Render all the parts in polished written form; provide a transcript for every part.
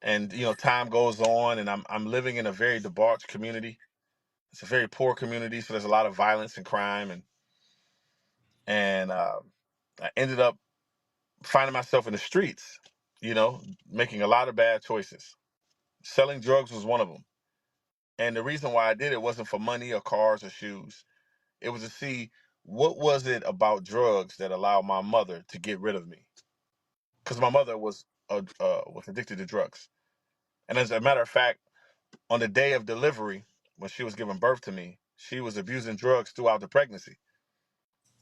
And time goes on, and I'm living in a very debauched community. It's a very poor community, so there's a lot of violence and crime, and I ended up finding myself in the streets, making a lot of bad choices. Selling drugs was one of them. And the reason why I did it wasn't for money or cars or shoes. It was to see what was it about drugs that allowed my mother to get rid of me. Because my mother was addicted to drugs. And as a matter of fact, on the day of delivery, when she was giving birth to me, she was abusing drugs throughout the pregnancy.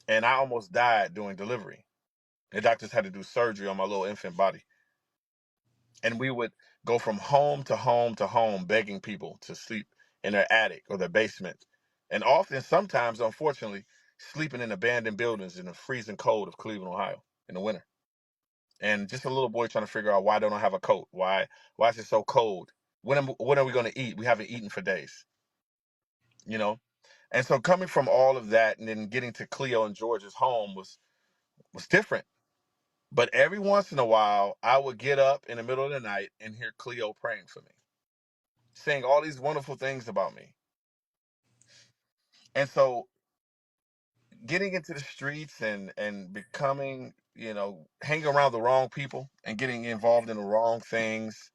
And I almost died during delivery. The doctors had to do surgery on my little infant body. And we would go from home to home to home begging people to sleep in their attic or their basement. And often, sometimes, unfortunately, sleeping in abandoned buildings in the freezing cold of Cleveland, Ohio in the winter. And just a little boy trying to figure out, why don't I have a coat? Why is it so cold? When are we going to eat? We haven't eaten for days, you know? And so coming from all of that and then getting to Cleo and George's home was different. But every once in a while, I would get up in the middle of the night and hear Cleo praying for me, saying all these wonderful things about me. And so getting into the streets and becoming, hanging around the wrong people and getting involved in the wrong things,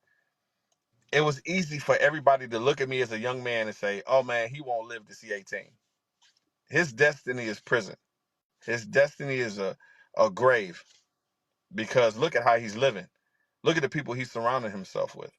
it was easy for everybody to look at me as a young man and say, "Oh man, he won't live to see 18. His destiny is prison. His destiny is a grave, because look at how he's living. Look at the people he's surrounding himself with."